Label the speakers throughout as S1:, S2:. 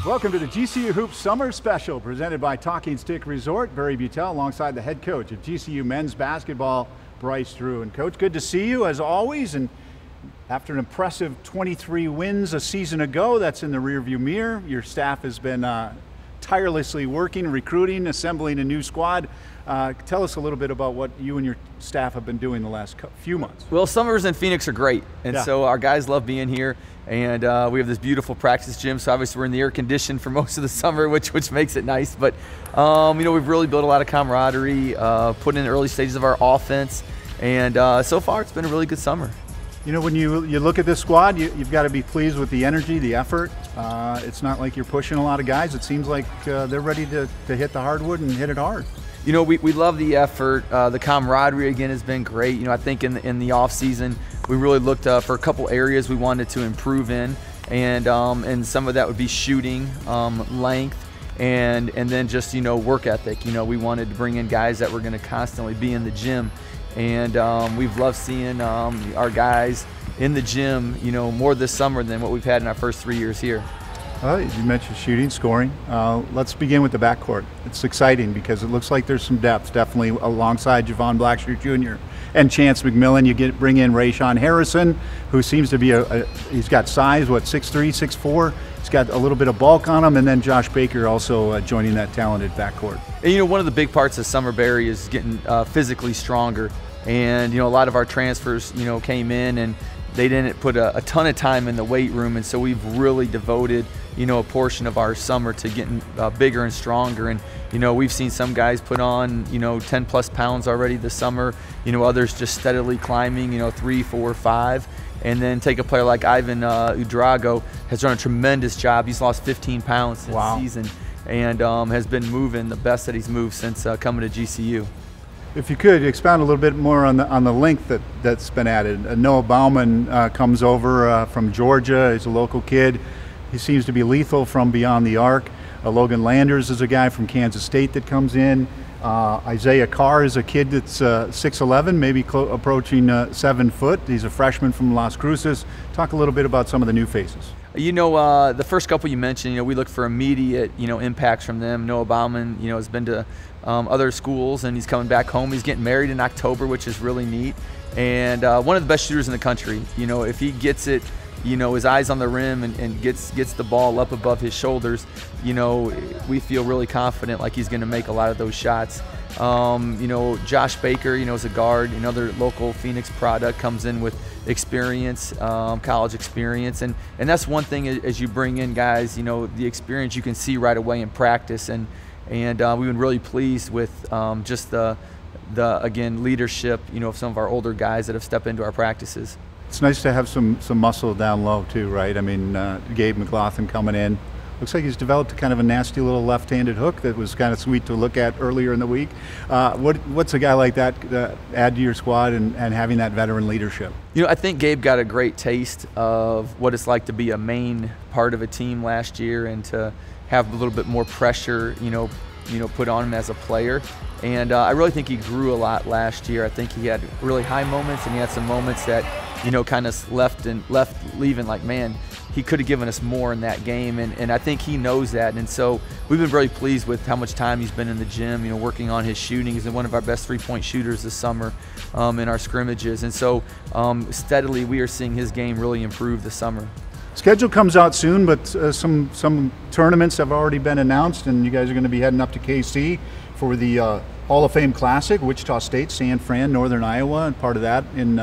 S1: Welcome to the GCU Hoops Summer Special presented by Talking Stick Resort. Barry Butel alongside the head coach of GCU men's basketball, Bryce Drew. And Coach, good to see you as always. And after an impressive 23 wins a season ago, that's in the rearview mirror. Your staff has been tirelessly working, recruiting, assembling a new squad. Tell us a little bit about what you and your staff have been doing the last few months.
S2: Well, summers in Phoenix are great, and so our guys love being here. And we have this beautiful practice gym, so obviously we're in the air conditioned for most of the summer, which makes it nice. But you know, we've really built a lot of camaraderie, put in the early stages of our offense, and so far it's been a really good summer.
S1: You know, when you look at this squad, you've got to be pleased with the energy, the effort. It's not like you're pushing a lot of guys. It seems like they're ready to hit the hardwood and hit it hard.
S2: You know, we love the effort. The camaraderie, again, has been great. You know, I think in the off season, we really looked for a couple areas we wanted to improve in, and some of that would be shooting, length, and then just, you know, work ethic. You know, we wanted to bring in guys that were going to constantly be in the gym, and we've loved seeing our guys in the gym, you know, more this summer than what we've had in our first 3 years here.
S1: You mentioned shooting, scoring. Let's begin with the backcourt. It's exciting because it looks like there's some depth, definitely alongside Javon Blackshear Jr. and Chance McMillan. You bring in Rayshawn Harrison, who seems to be he's got size, what, 6'3", 6'4". He's got a little bit of bulk on him, and then Josh Baker also joining that talented backcourt.
S2: And, you know, one of the big parts of Summer Barry is getting physically stronger. And, you know, a lot of our transfers, you know, came in and they didn't put a ton of time in the weight room, and so we've really devoted, you know, a portion of our summer to getting bigger and stronger. And, you know, we've seen some guys put on, you know, 10 plus pounds already this summer, you know, others just steadily climbing, you know, 3, 4, 5. And then take a player like Ivan Udrago, has done a tremendous job. He's lost 15 pounds this season, and has been moving the best that he's moved since coming to GCU.
S1: If you could expound a little bit more on the length that's been added. Noah Bauman comes over from Georgia. He's a local kid. He seems to be lethal from beyond the arc. Logan Landers is a guy from Kansas State that comes in. Isaiah Carr is a kid that's 6'11", maybe approaching 7 foot. He's a freshman from Las Cruces. Talk a little bit about some of the new faces.
S2: You know, the first couple you mentioned, you know, we look for immediate, you know, impacts from them. Noah Bauman, you know, has been to other schools, and he's coming back home. He's getting married in October, which is really neat. And one of the best shooters in the country. You know, if he gets it, you know, his eyes on the rim and gets the ball up above his shoulders, you know, we feel really confident like he's going to make a lot of those shots. You know, Josh Baker, you know, is a guard, another local Phoenix product, comes in with experience, college experience, and that's one thing as you bring in guys, you know, the experience you can see right away in practice, and we've been really pleased with just the again leadership, you know, of some of our older guys that have stepped into our practices.
S1: It's nice to have some muscle down low too, right? I mean, Gabe McLaughlin coming in. Looks like he's developed kind of a nasty little left-handed hook that was kind of sweet to look at earlier in the week. What's a guy like that add to your squad and having that veteran leadership?
S2: You know, I think Gabe got a great taste of what it's like to be a main part of a team last year and to have a little bit more pressure, you know, put on him as a player. And I really think he grew a lot last year. I think he had really high moments, and he had some moments that, you know, kind of left leaving like, man, he could have given us more in that game, and I think he knows that. And so we've been very pleased with how much time he's been in the gym, you know, working on his shooting. He's been one of our best three-point shooters this summer in our scrimmages, and so steadily we are seeing his game really improve this summer.
S1: Schedule comes out soon, but some tournaments have already been announced, and you guys are going to be heading up to KC for the Hall of Fame Classic, Wichita State, San Fran, Northern Iowa, and part of that in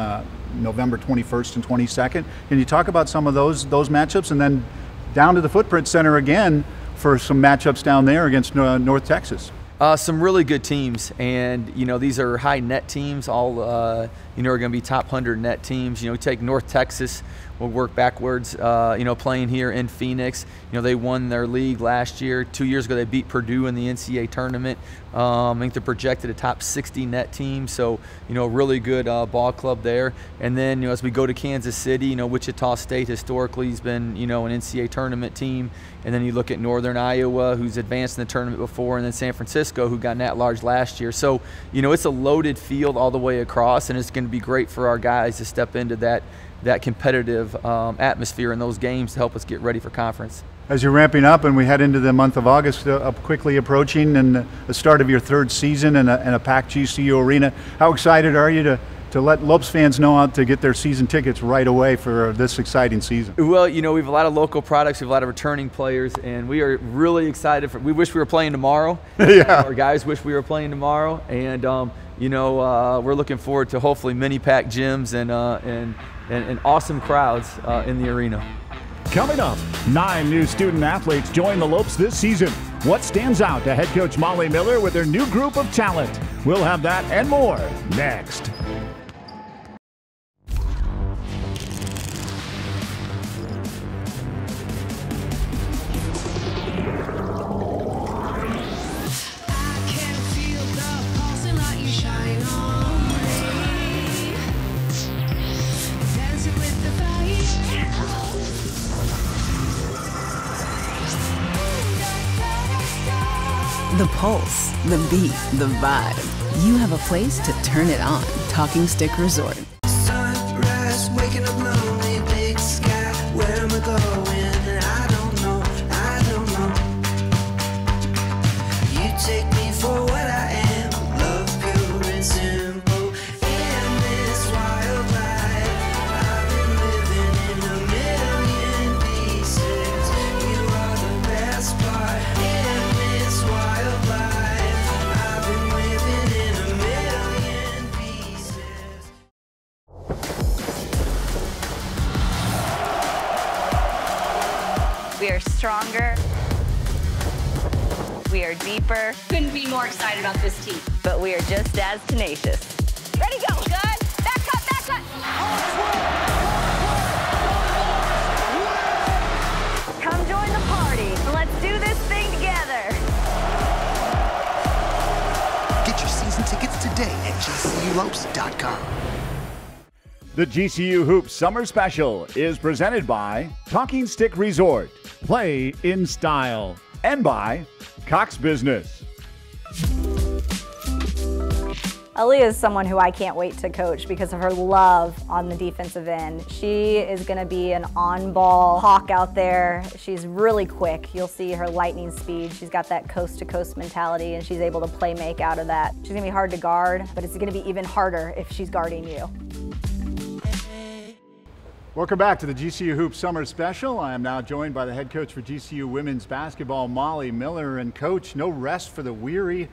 S1: November 21st and 22nd. Can you talk about some of those matchups, and then down to the Footprint Center again for some matchups down there against North Texas?
S2: Some really good teams, and you know, these are high net teams. All you know, are going to be top 100 net teams. You know, take North Texas. We'll work backwards. You know, playing here in Phoenix. You know, they won their league last year. 2 years ago, they beat Purdue in the NCAA tournament. I think they're projected a top 60 net team. So, you know, really good ball club there. And then, you know, as we go to Kansas City, you know, Wichita State historically has been, you know, an NCAA tournament team. And then you look at Northern Iowa, who's advanced in the tournament before, and then San Francisco, who got an at-large last year. So, you know, it's a loaded field all the way across, and it's going to be great for our guys to step into that that competitive atmosphere in those games to help us get ready for conference.
S1: As you're ramping up and we head into the month of August, quickly approaching, and the start of your third season in a packed GCU arena, how excited are you to let Lopes fans know how to get their season tickets right away for this exciting season?
S2: Well, you know, we have a lot of local products, we have a lot of returning players, and we are really excited. We wish we were playing tomorrow.
S1: Yeah.
S2: Our guys wish we were playing tomorrow, and you know, we're looking forward to hopefully many packed gyms and awesome crowds in the arena.
S3: Coming up, 9 new student athletes join the Lopes this season. What stands out to head coach Molly Miller with her new group of talent? We'll have that and more next.
S4: The pulse, the beat, the vibe. You have a place to turn it on. Talking Stick Resort.
S5: Sunrise, waking up lonely, big sky. Where am I going? I don't know. You take me for what I am. Love pure and simple. In this wild life, I've been living in a million pieces. You are the best part. In this wild life, I've been living in a million pieces.
S6: We are stronger. We are deeper.
S7: Couldn't be more excited about this team.
S6: But we are just as tenacious.
S7: Ready, go. Good. Back cut, back cut.
S6: Come join the party. Let's do this thing together.
S8: Get your season tickets today at GCULopes.com.
S3: The GCU Hoops Summer Special is presented by Talking Stick Resort, Play in Style, and by Cox Business.
S9: Aaliyah is someone who I can't wait to coach because of her love on the defensive end. She is going to be an on-ball hawk out there. She's really quick. You'll see her lightning speed. She's got that coast-to-coast mentality, and she's able to play make out of that. She's going to be hard to guard, but it's going to be even harder if she's guarding you.
S1: Welcome back to the GCU Hoops Summer Special. I am now joined by the head coach for GCU women's basketball, Molly Miller. And coach, no rest for the weary.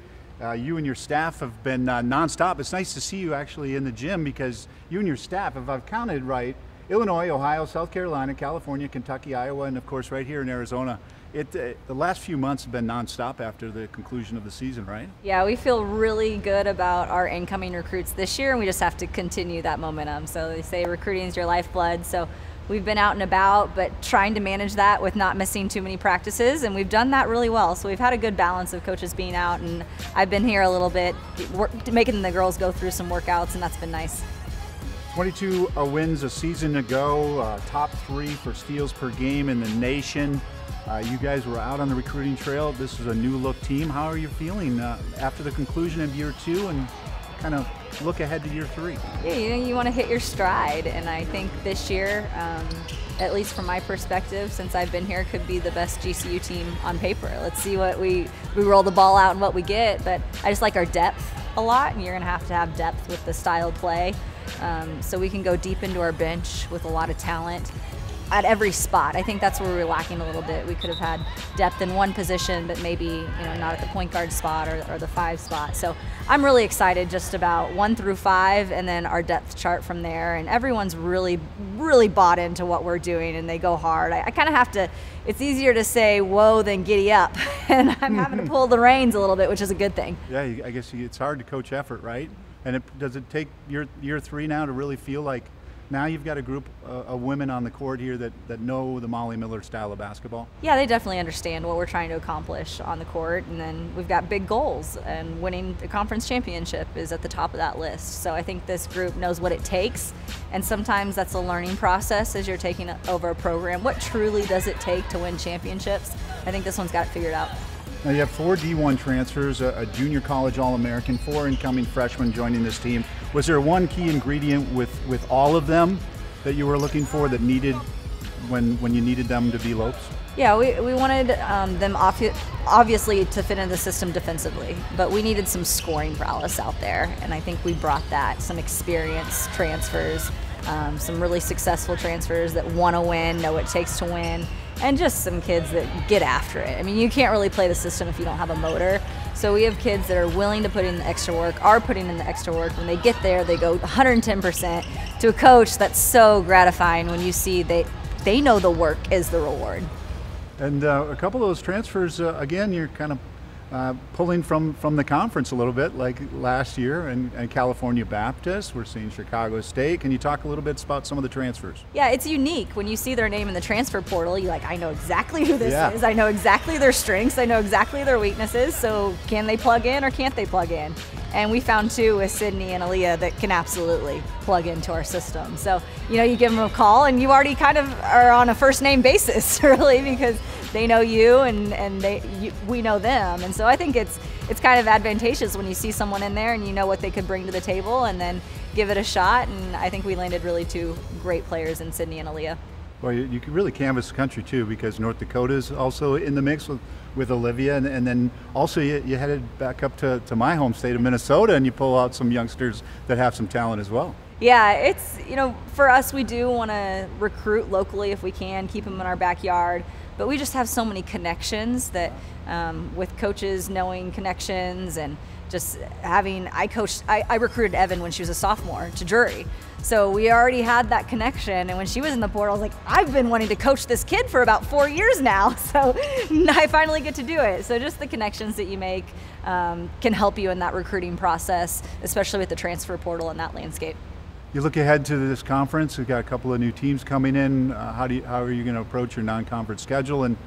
S1: You and your staff have been nonstop. It's nice to see you actually in the gym because you and your staff, if I've counted right, Illinois, Ohio, South Carolina, California, Kentucky, Iowa, and of course right here in Arizona. The last few months have been nonstop after the conclusion of the season, right?
S9: Yeah, we feel really good about our incoming recruits this year, and we just have to continue that momentum. So they say recruiting is your lifeblood. So we've been out and about, but trying to manage that with not missing too many practices, and we've done that really well. So we've had a good balance of coaches being out, and I've been here a little bit, making the girls go through some workouts, and that's been nice.
S1: 22 wins a season ago, top 3 for steals per game in the nation. You guys were out on the recruiting trail. This is a new look team. How are you feeling after the conclusion of year 2 and kind of look ahead to year 3?
S9: Yeah, you want to hit your stride, and I think this year, at least from my perspective, since I've been here, could be the best GCU team on paper. Let's see what we roll the ball out and what we get, but I just like our depth a lot, and you're going to have depth with the style play, so we can go deep into our bench with a lot of talent at every spot. I think that's where we're lacking a little bit. We could have had depth in one position, but maybe not at the point guard spot or the 5 spot. So I'm really excited just about 1 through 5 and then our depth chart from there. And everyone's really, really bought into what we're doing and they go hard. I kind of have to, it's easier to say whoa than giddy up. And I'm having to pull the reins a little bit, which is a good thing.
S1: Yeah, I guess it's hard to coach effort, right? And does it take year 3 now to really feel like now you've got a group of women on the court here that know the Molly Miller style of basketball?
S9: Yeah, they definitely understand what we're trying to accomplish on the court, and then we've got big goals, and winning the conference championship is at the top of that list. So I think this group knows what it takes, and sometimes that's a learning process as you're taking over a program. What truly does it take to win championships? I think this one's got it figured out.
S1: Now you have 4 D1 transfers, a junior college All-American, 4 incoming freshmen joining this team. Was there one key ingredient with all of them that you were looking for that needed when you needed them to be Lopes?
S9: Yeah, we wanted them obviously to fit in the system defensively, but we needed some scoring prowess out there, and I think we brought that. Some experienced transfers, some really successful transfers that want to win, know what it takes to win, and just some kids that get after it. I mean, you can't really play the system if you don't have a motor. So we have kids that are willing to put in the extra work, are putting in the extra work. When they get there, they go 110%. To a coach, that's so gratifying when you see they know the work is the reward.
S1: And a couple of those transfers, again, you're kind of pulling from the conference a little bit, like last year, and California Baptist. We're seeing Chicago State. Can you talk a little bit about some of the transfers?
S9: Yeah, it's unique. When you see their name in the transfer portal, you're like, I know exactly who this is. I know exactly their strengths. I know exactly their weaknesses. So can they plug in or can't they plug in? And we found two with Sydney and Aaliyah that can absolutely plug into our system. So, you know, you give them a call and you already kind of are on a first name basis, really, because they know you and we know them. And so I think it's kind of advantageous when you see someone in there and you know what they could bring to the table and then give it a shot. And I think we landed really two great players in Sydney and Aaliyah.
S1: Well, you can really canvas the country too, because North Dakota is also in the mix with Olivia, and then also you headed back up to my home state of Minnesota, and you pull out some youngsters that have some talent as well.
S9: Yeah, it's, you know, for us, we do want to recruit locally if we can, keep them in our backyard, but we just have so many connections that with coaches knowing connections and just having, I recruited Evan when she was a sophomore to Drury. So we already had that connection, and when she was in the portal, I was like, I've been wanting to coach this kid for about 4 years now, so I finally get to do it. So just the connections that you make can help you in that recruiting process, especially with the transfer portal and that landscape.
S1: You look ahead to this conference. We've got a couple of new teams coming in. How are you going to approach your non-conference schedule and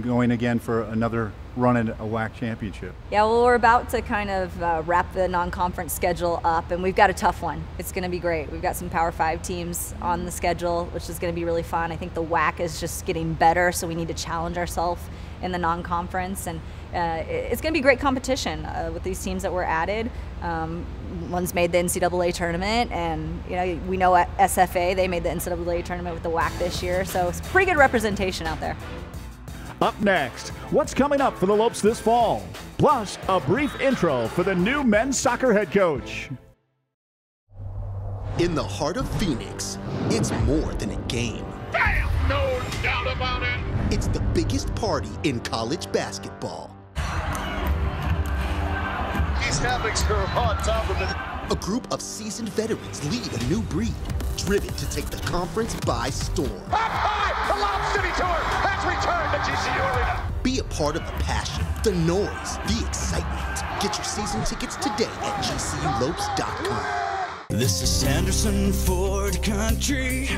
S1: going again for another run at a WAC championship?
S9: Yeah, well, we're about to kind of wrap the non-conference schedule up, and we've got a tough one. It's going to be great. We've got some Power 5 teams on the schedule, which is going to be really fun. I think the WAC is just getting better, so we need to challenge ourselves in the non-conference, and it's going to be great competition with these teams that were added. One's made the NCAA tournament, and you know, we know at SFA they made the NCAA tournament with the WAC this year, so it's pretty good representation out there.
S3: Up next, what's coming up for the Lopes this fall? Plus, a brief intro for the new men's soccer head coach.
S8: In the heart of Phoenix, it's more than a game.
S10: Damn, no doubt about it.
S8: It's the biggest party in college basketball.
S10: He's having her on top of it.
S8: A group of seasoned veterans lead a new breed, driven to take the conference by storm.
S10: Up high, the Lob City Tour has returned to GCU Arena.
S8: Be a part of the passion, the noise, the excitement. Get your season tickets today at GCULopes.com.
S11: This is Sanderson Ford Country.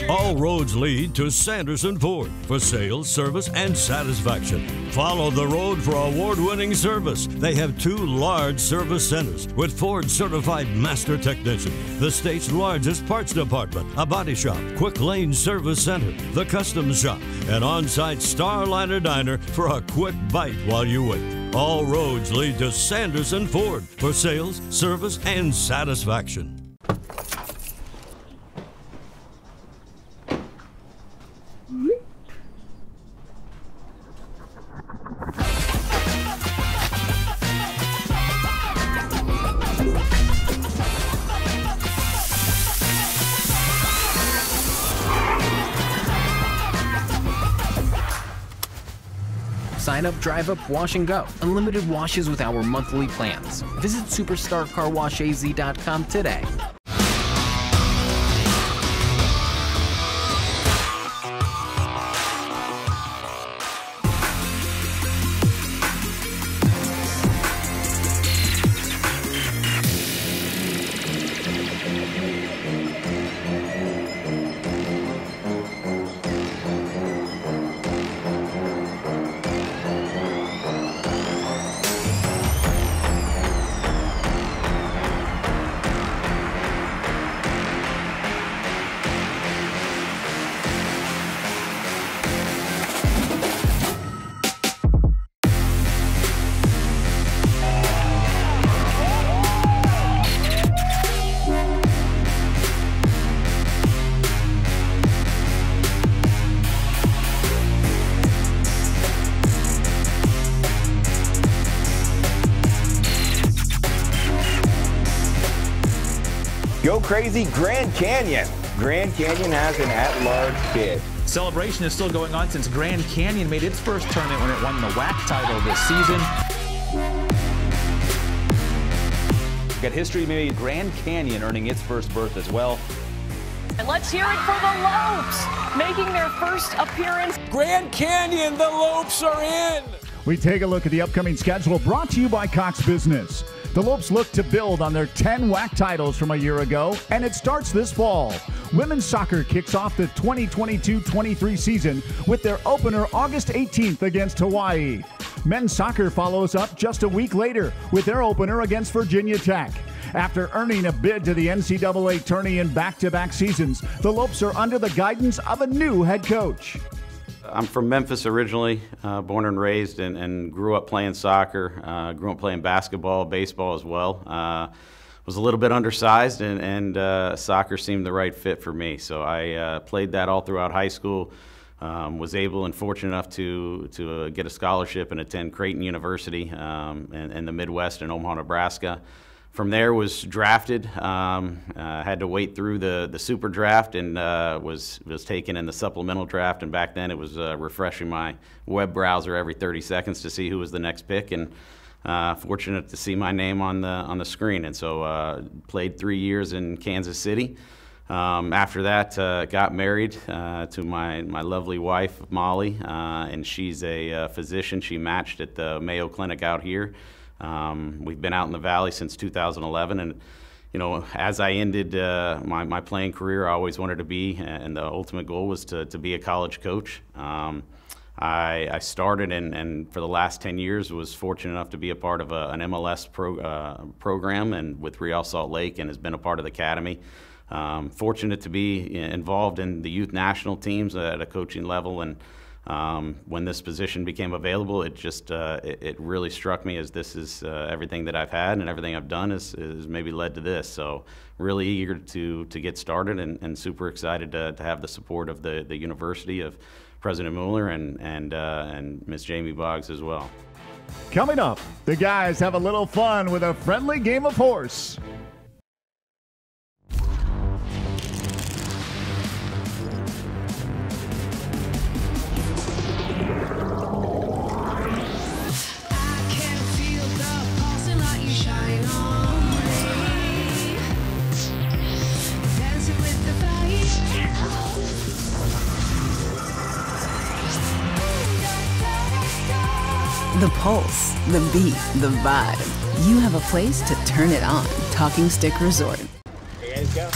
S12: All roads lead to Sanderson Ford for sales, service, and satisfaction. Follow the road for award-winning service. They have 2 large service centers with Ford-certified master technicians, the state's largest parts department, a body shop, quick lane service center, the customs shop, an on-site Starliner diner for a quick bite while you wait. All roads lead to Sanderson Ford for sales, service, and satisfaction.
S13: Sign up, drive up, wash and go. Unlimited washes with our monthly plans. Visit superstarcarwashaz.com today.
S14: crazy Grand Canyon. Grand Canyon has an at-large bid.
S15: Celebration is still going on since Grand Canyon made its first tournament when it won the WAC title this season.
S16: We've got history made Grand Canyon earning its first berth as well.
S6: And let's hear it for the Lopes, making their first appearance.
S17: Grand Canyon, the Lopes are in.
S3: We take a look at the upcoming schedule brought to you by Cox Business. The Lopes look to build on their 10 WAC titles from a year ago, and it starts this fall. Women's soccer kicks off the 2022-23 season with their opener August 18th against Hawaii. Men's soccer follows up just a week later with their opener against Virginia Tech. After earning a bid to the NCAA tourney in back-to-back seasons, the Lopes are under the guidance of a new head coach.
S18: I'm from Memphis originally, born and raised, and grew up playing soccer, grew up playing basketball, baseball as well. Was a little bit undersized, and soccer seemed the right fit for me. So I played that all throughout high school, was able and fortunate enough to get a scholarship and attend Creighton University in the Midwest in Omaha, Nebraska. From there was drafted, had to wait through the super draft, and was taken in the supplemental draft, and back then it was refreshing my web browser every 30 seconds to see who was the next pick, and fortunate to see my name on the screen. And so played 3 years in Kansas City. After that, got married to my lovely wife, Molly, and she's a physician. She matched at the Mayo Clinic out here. We've been out in the Valley since 2011, and you know, as I ended my playing career, I always wanted to be, and the ultimate goal was to be a college coach. I started and for the last 10 years was fortunate enough to be a part of an MLS program and with Real Salt Lake, and has been a part of the academy. Fortunate to be involved in the youth national teams at a coaching level, and when this position became available, it just it really struck me as this is everything that I've had and everything I've done is maybe led to this. So really eager to get started, and super excited to have the support of the university, of President Mueller and Ms. Jamie Boggs as well.
S3: Coming up, the guys have a little fun with a friendly game of horse.
S4: The pulse, the beat, the vibe. You have a place to turn it on. Talking Stick Resort.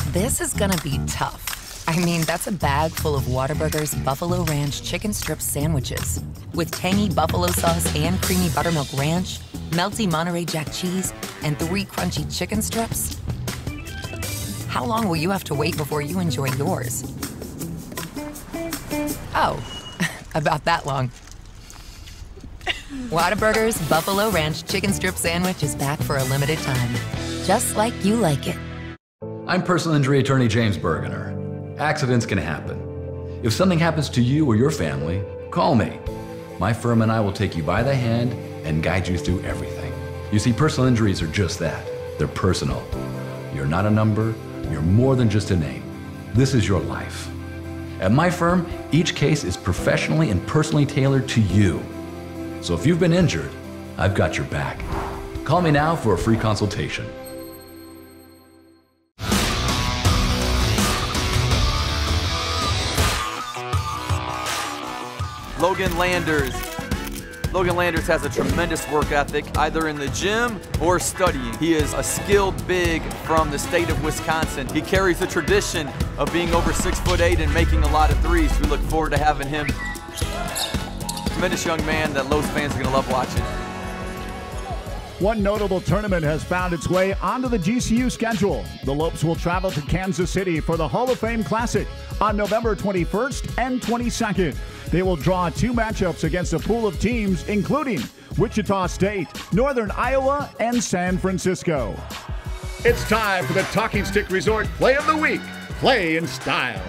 S19: This is gonna be tough. I mean, that's a bag full of Whataburger's Buffalo Ranch chicken strip sandwiches with tangy buffalo sauce and creamy buttermilk ranch, melty Monterey Jack cheese, and 3 crunchy chicken strips. How long will you have to wait before you enjoy yours? Oh, about that long. Whataburger's Buffalo Ranch Chicken Strip Sandwich is back for a limited time. Just like you like it.
S20: I'm personal injury attorney James Bergener. Accidents can happen. If something happens to you or your family, call me. My firm and I will take you by the hand and guide you through everything. You see, personal injuries are just that. They're personal. You're not a number. You're more than just a name. This is your life. At my firm, each case is professionally and personally tailored to you. So if you've been injured, I've got your back. Call me now for a free consultation.
S2: Logan Landers. Logan Landers has a tremendous work ethic, either in the gym or studying. He is a skilled big from the state of Wisconsin. He carries the tradition of being over 6'8" and making a lot of threes. We look forward to having him. Tremendous young man that Lopes fans are going to love watching.
S3: One notable tournament has found its way onto the GCU schedule. The Lopes will travel to Kansas City for the Hall of Fame Classic on November 21st and 22nd. They will draw 2 matchups against a pool of teams including Wichita State, Northern Iowa, and San Francisco. It's time for the Talking Stick Resort Play of the Week. Play in style.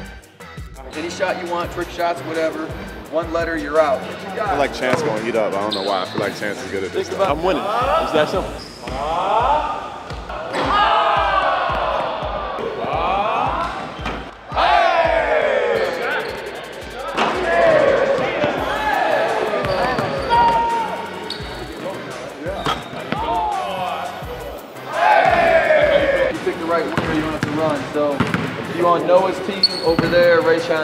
S2: Any shot you want, trick shots, whatever. One letter, you're out.
S21: I feel like Chance going to eat up. I don't know why. I feel like Chance is good at this stuff. I'm winning. It's that simple.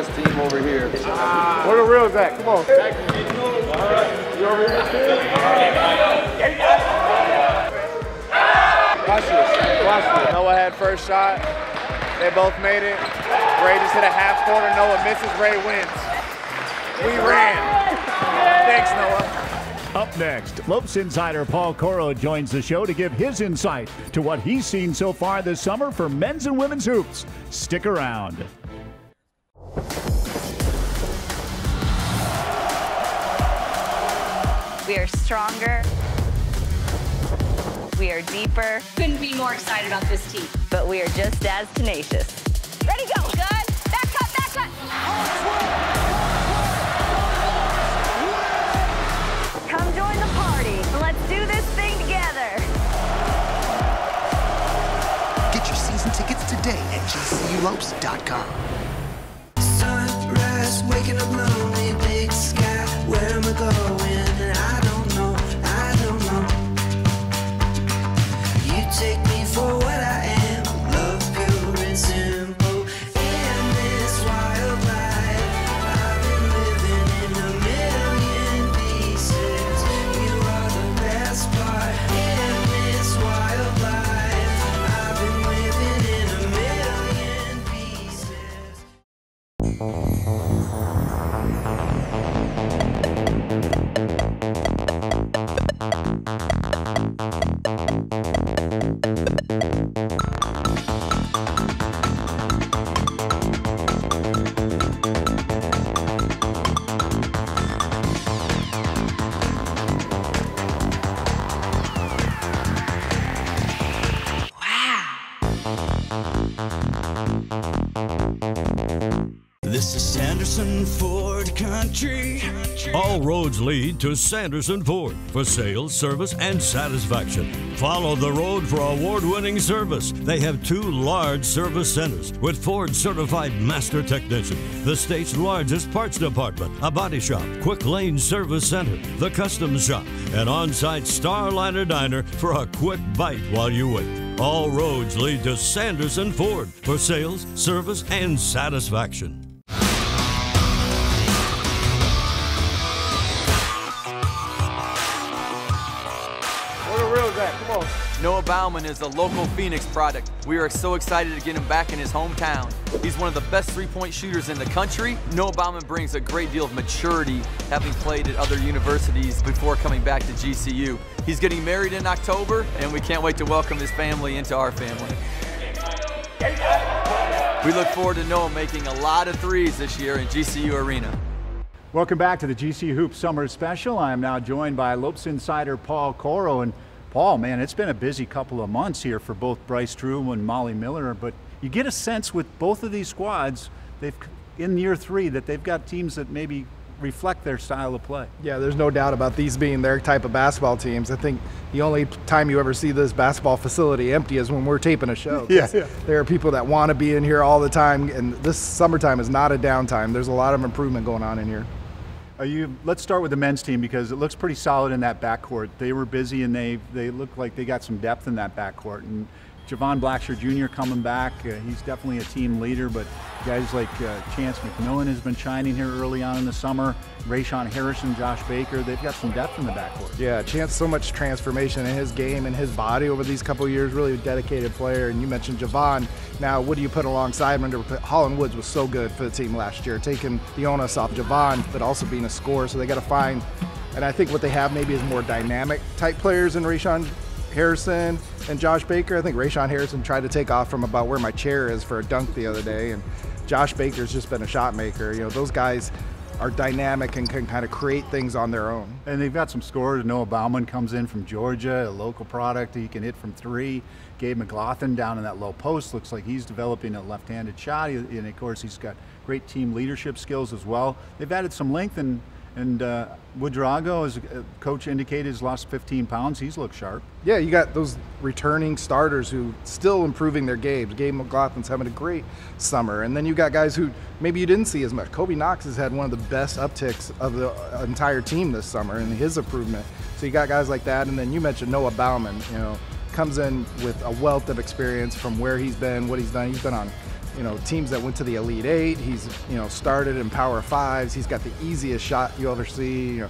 S2: John's team over here.
S21: Where the reels at? Come on. You over here too? Watch this. Watch this. Noah had first shot. They both made it. Ray just hit a half corner. Noah misses. Ray wins. We ran. Thanks, Noah.
S3: Up next, Lopes insider Paul Coro joins the show to give his insight to what he's seen so far this summer for men's and women's hoops. Stick around.
S7: We are stronger. We are deeper.
S6: Couldn't be more excited about this team.
S7: But we are just as tenacious. Ready, go. Good. Back cut, back cut. Come join the party. Let's do this thing together.
S8: Get your season tickets today at GCULopes.com.
S11: Sunrise, waking up lonely, big sky. Where am I going? I don't know. I don't know. You take me for what I am. Love pure and simple. In this wild life, I've been living in a million pieces. You are the best part. In this wild life, I've been living in a million pieces. This is Sanderson Ford Country.
S12: All roads lead to Sanderson Ford for sales, service, and satisfaction. Follow the road for award-winning service. They have 2 large service centers with Ford-certified master technician, the state's largest parts department, a body shop, quick lane service center, the customs shop, an on-site Starliner diner for a quick bite while you wait. All roads lead to Sanderson Ford for sales, service, and satisfaction.
S21: Come on.
S2: Noah Bauman is a local Phoenix product. We are so excited to get him back in his hometown. He's one of the best three-point shooters in the country. Noah Bauman brings a great deal of maturity, having played at other universities before coming back to GCU. He's getting married in October, and we can't wait to welcome his family into our family. We look forward to Noah making a lot of threes this year in GCU Arena.
S1: Welcome back to the GCU Hoops Summer Special. I am now joined by Lopes insider Paul Coro. And Paul, man, it's been a busy couple of months here for both Bryce Drew and Molly Miller, but you get a sense with both of these squads, they've in year 3 that they've got teams that maybe reflect their style of play.
S5: Yeah, there's no doubt about these being their type of basketball teams. I think the only time you ever see this basketball facility empty is when we're taping a show.
S1: Yeah.
S5: There are people that want to be in here all the time, and this summertime is not a downtime. There's a lot of improvement going on in here.
S1: Let's start with the men's team because it looks pretty solid in that backcourt. They were busy and they look like they got some depth in that backcourt. And Javon Blacksher Jr. coming back, he's definitely a team leader, but guys like Chance McMillan has been shining here early on in the summer. Rayshawn Harrison, Josh Baker, they've got some depth in the backcourt.
S5: Yeah, Chance, so much transformation in his game and his body over these couple of years, really a dedicated player. And you mentioned Javon. Now, what do you put alongside him? Holland Woods was so good for the team last year, taking the onus off Javon, but also being a scorer. So they got to find, and I think what they have maybe is more dynamic type players in Rayshawn Harrison and Josh Baker. I think Rayshawn Harrison tried to take off from about where my chair is for a dunk the other day, and Josh Baker's just been a shot maker. You know, those guys are dynamic and can kind of create things on their own.
S1: And they've got some scorers. Noah Bauman comes in from Georgia, a local product. He can hit from 3. Gabe McLaughlin down in that low post looks like he's developing a left-handed shot. And of course, he's got great team leadership skills as well. They've added some length, and Woodrogo, as coach indicated, has lost 15 pounds. He's looked sharp.
S5: Yeah, you got those returning starters who still improving their games. Gabe McLaughlin's having a great summer. And then you got guys who maybe you didn't see as much. Kobe Knox has had one of the best upticks of the entire team this summer in his improvement. So you got guys like that. And then you mentioned Noah Bauman, you know, comes in with a wealth of experience from where he's been, what he's done. He's been on teams that went to the Elite Eight. He's, started in Power Fives. He's got the easiest shot you'll ever see.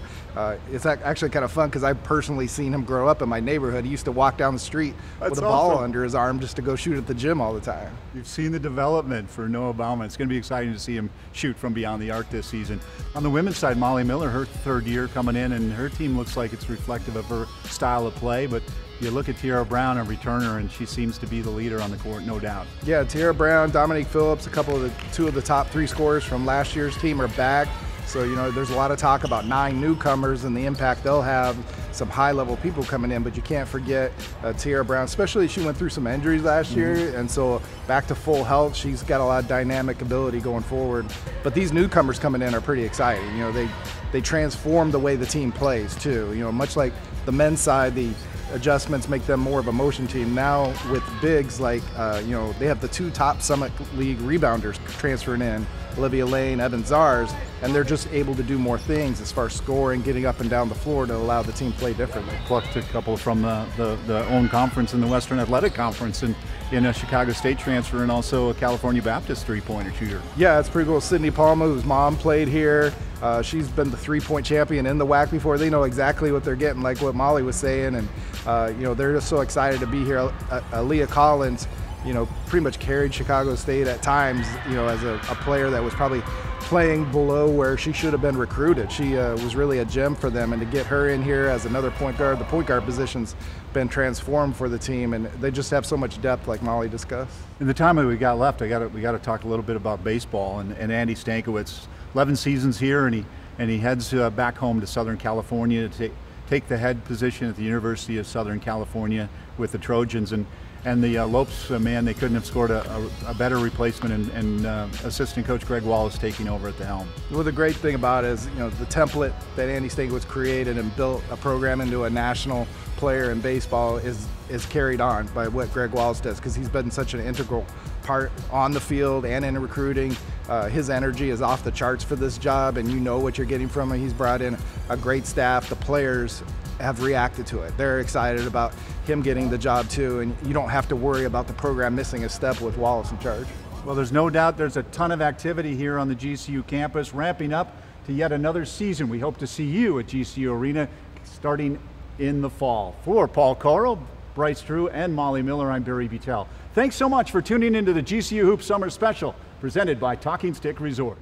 S5: It's actually kind of fun because I've personally seen him grow up in my neighborhood. He used to walk down the street with a ball under his arm just to go shoot at the gym all the time.
S1: You've seen the development for Noah Baumann. It's going to be exciting to see him shoot from beyond the arc this season. On the women's side, Molly Miller, her third year coming in, and her team looks like it's reflective of her style of play, but you look at Tiara Brown, a returner, and she seems to be the leader on the court, no doubt.
S5: Yeah, Tiara Brown, Dominique Phillips, two of the top 3 scorers from last year's team are back. So, there's a lot of talk about 9 newcomers and the impact they'll have, some high-level people coming in, but you can't forget Tiara Brown, especially she went through some injuries last year, and so back to full health, she's got a lot of dynamic ability going forward. But these newcomers coming in are pretty exciting. They transform the way the team plays, too. Much like the men's side, the adjustments make them more of a motion team. Now with bigs like, they have the 2 top Summit League rebounders transferring in, Olivia Lane, Evan Zars, and they're just able to do more things as far as scoring, getting up and down the floor to allow the team to play differently.
S1: Plucked a couple from the own conference in the Western Athletic Conference, and in a Chicago State transfer, and also a California Baptist three-pointer shooter.
S5: Yeah, it's pretty cool. Sydney Palma, whose mom played here. She's been the 3-point champion in the WAC before. They know exactly what they're getting, like what Molly was saying, and they're just so excited to be here. Aaliyah Collins, pretty much carried Chicago State at times, as a player that was probably playing below where she should have been recruited. She was really a gem for them, and to get her in here as another point guard, the point guard position's been transformed for the team, and they just have so much depth, like Molly discussed.
S1: In the time that we got left, we got to talk a little bit about baseball and Andy Stankiewicz. 11 seasons here, and he heads back home to Southern California to take the head position at the University of Southern California with the Trojans. And the Lopes, man, they couldn't have scored a better replacement, and assistant coach Greg Wallace taking over at the helm.
S5: Well, the great thing about it is, the template that Andy Stankiewicz created and built a program into a national player in baseball is carried on by what Greg Wallace does, because he's been such an integral part on the field and in recruiting. His energy is off the charts for this job, and what you're getting from him. He's brought in a great staff. The players have reacted to it. They're excited about him getting the job too, and you don't have to worry about the program missing a step with Wallace in charge.
S1: Well, there's no doubt there's a ton of activity here on the GCU campus, ramping up to yet another season. We hope to see you at GCU Arena starting in the fall. For Paul Coro, Bryce Drew, and Molly Miller, I'm Barry Butel. Thanks so much for tuning into the GCU Hoops Summer Special, presented by Talking Stick Resort.